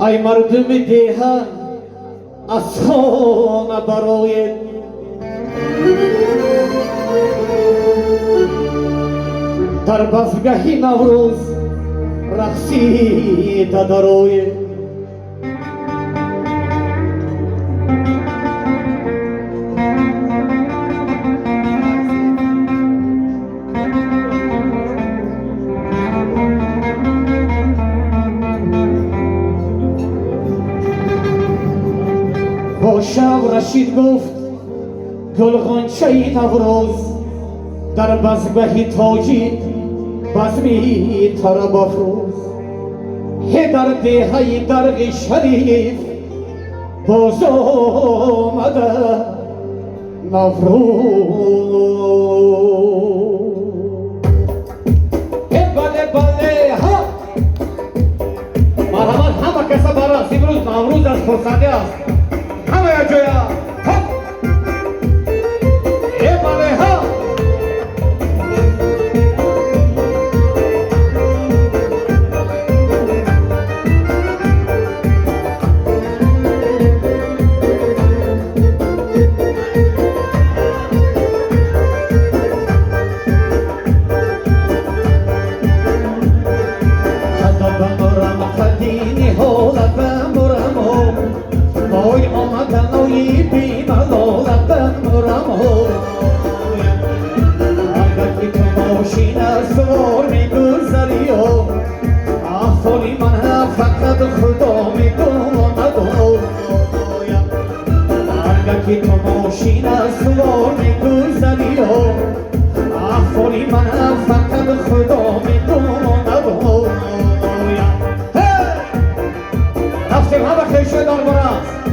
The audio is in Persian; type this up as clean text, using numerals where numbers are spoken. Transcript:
ای مردم دیهن از خانه برآیید، در بزگه نوروز رقصیده درآیید. با شب رشید گفت گل غنچه نوروز، در بزگه تاجی بزمی طرب افروز. در دیهه درغ شریف باز آمده نوروز. بله بله ها، مرحمت همه کسا براست، امروز نوروز است، فرصتی است، همه یا جویا ها. بله ها، سوار میگذری و آفالی من فقط خدا میداند. اگر که تو ماشین سوار میگذری و آفالی من فقط خدا میداند. رفتیم همه خیشه دار براست.